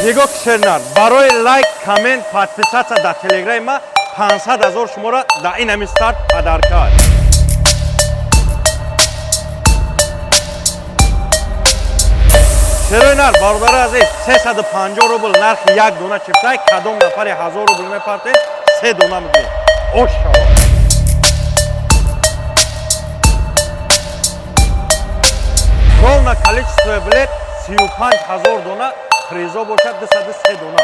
Нигоҳ кишернар барои лайк, коммент, подписаться дар телеграми ма 500 000 шуморо дар ин ҳамин старт падар кард. шерои нар бародари азиз 350 рубл нархи як дона чиптай кадом нафари 1000 рубл мепартен 3 дона мегиред. Ош шавад. Ровно количество билет 35 000 дона призо бошад 203 дона.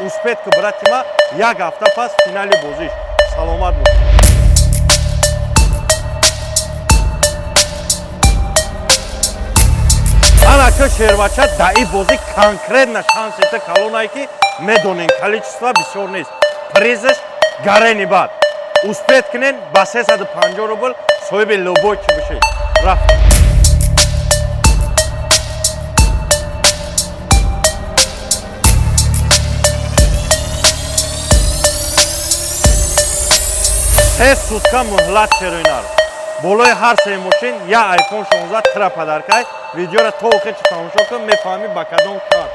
Успех ки брати ма як ҳафта пас финали бозиш. Саломат бош. Ана ки шервача да и бози конкретно шансите калонае ки медонен количество бисёр нест. Призиш гарени бад. Успех кинен ба 350 рубл соҳиби лобой чи бишед. Рафт. Сутка муҳлат шерои нар. Болои ҳар се мошин я iPhone 16 тира падар кай. Видеоро то охирчи тамошо кун мефаҳмӣ ба кадом шарт.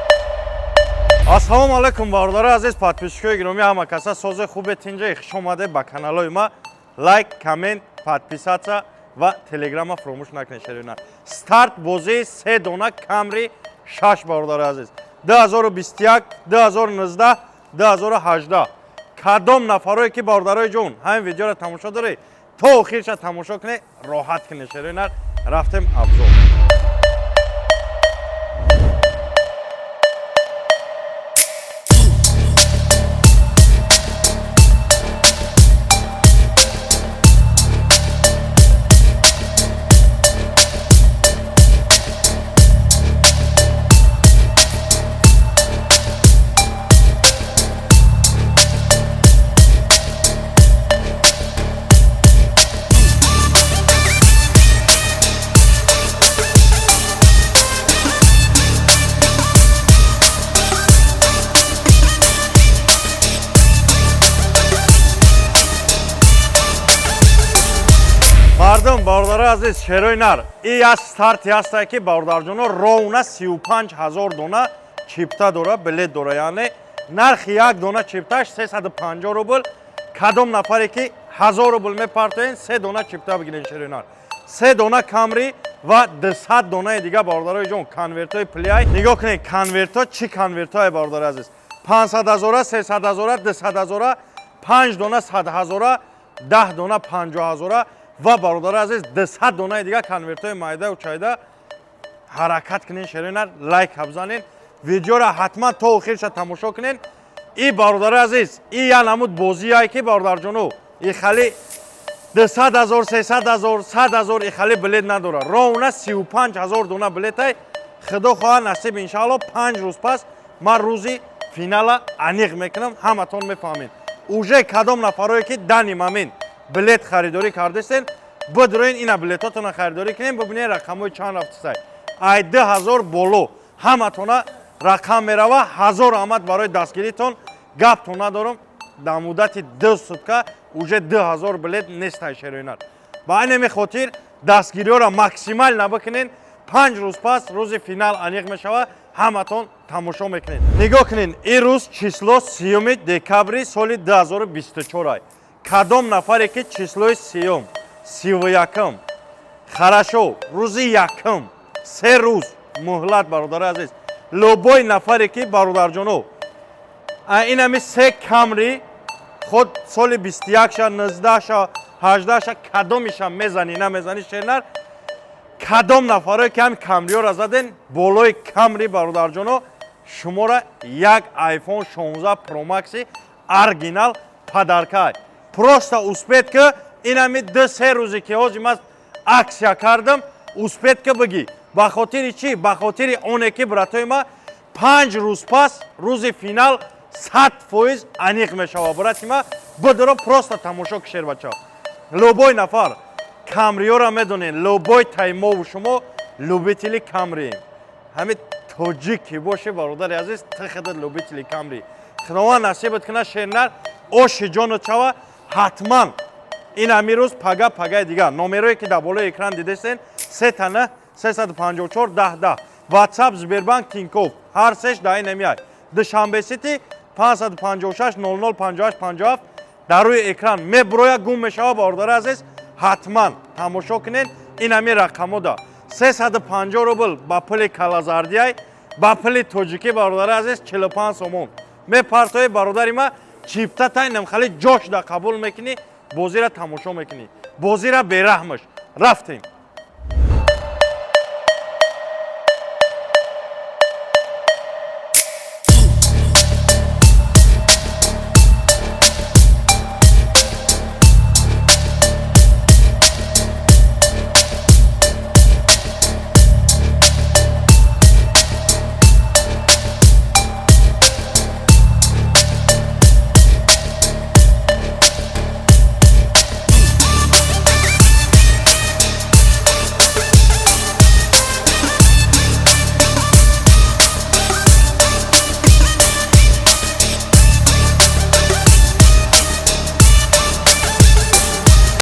Ассалому алайкум бародари азиз, подписчикои гиромӣ, ҳама каса сози хубет инҷа хуш омадед ба каналои ма. Лайк, коммент, подписаться ва телеграма фуромӯш накунед шерои нар. Старт бозии 3 дона Camry 6 бародари азиз. 2021, 2019, 2018. кадом нафарое ки бародарои ҷон ҳамин видеоро тамошо доред то охирша тамошо кунед, роҳат кунед шерои нар. Рафтем абзор. Мардум бародари азиз, шерои нар, и аз старти ҳастае ки бародарҷоно ровна 35 000 дона чипта дора, билет дора, яъне нархи як дона чипташ 350 рубл. кадом нафаре ки 1000 рубл мепартоен 3 дона чипта бигиред шерои нар. 3 дона Camry ва 200 донаи дига бародарои ҷон конвертои Play. Нигоҳ кунед конверто чӣ конвертое бародари азиз. 500 000, 300 000, 200 000, 5 дона 100 000, 10 дона 50 000 ва бародари азиз 200 донаи дига конвертои майдау чайда. ҳаракат кунед шерои нар, лайк бизанед, видеоро ҳатман то охирша тамошо кунед. И бародари азиз, и янамуд бозие ки бародарҷоно и хали 200 000, 300 000, 100 000 и хали билет надора. ровна 35 000 дона билетай. худо хоҳад насиб иншаалло 5 рӯз пас ман рӯзи финала аниқ мекунам, ҳаматон мефаҳмед. уже кадом нафарое ки дани мамин билет харидорӣ кардастен, бидроин ина билетотона харидорӣ кунем, бибинед рақамҳои чанд рафтистай. Ай 2000 боло ҳаматона рақам мерава, 1000 омад барои дастгиритон. гаптон надорам, дар муддати 2 сутка уже 2000 билет нестай шерои нар. ба айнами хотир дастгириҳоро максимал набикунед. 5 рӯз пас рӯзи финал аниқ мешава, ҳаматон тамошо мекунед. нигоҳ кунед, ин рӯз число 3 декабри соли 2024 ай. кадом нафаре ки числои 3, 31, хорошо, рӯзи 1, 3 рӯз муҳлат бародари азиз. лобои нафаре ки бародарҷоно инами 3 Camry худ соли 21 ша, 19 ша, 18 ша кадомиша мезани намезани шернар. кадом нафарое ки ҳам Camryёро заден болои Camry бародарҷоно шуморо як iPhone 16 Pro Max оригинал падаркай. Просто успех ки инами 2-3 рӯзе ки ҳозир ман аксия кардам, успех ки биги. ба хотири чӣ? Ба хотири оне ки братои ма 5 рӯз пас рӯзи финал 100% аниқ мешава. брати ма бидро просто тамошо кишер бача. лобой нафар Camryёро медонед, лобой таймову шумо любители Camry. ҳамин тоҷик ки боше бародари азиз, тихедад любители Camry. худованд насибат кунад шернар, оши ҷону чава ҳатман ин ҳамин рӯз пага дига номерое ки дар болои экран дидастен 3 тана 354 10 10. WhatsApp Сбербанк Тинькофф ҳар сеш дар ин ҳамин ай. душанбе сити 556 00 58 57 дар рӯи экран мебурояд гум мешавад. бародари азиз, ҳатман тамошо кунед. ин ҳамин рақамода 350 рубл ба пули калазардияй, ба пули тоҷикӣ бародари азиз 45 сомон мепартои. бародари ма чипта тайнам хали ҷошда қабул мекунӣ, бозира тамошо мекунӣ, бозира бераҳмаш. рафтем.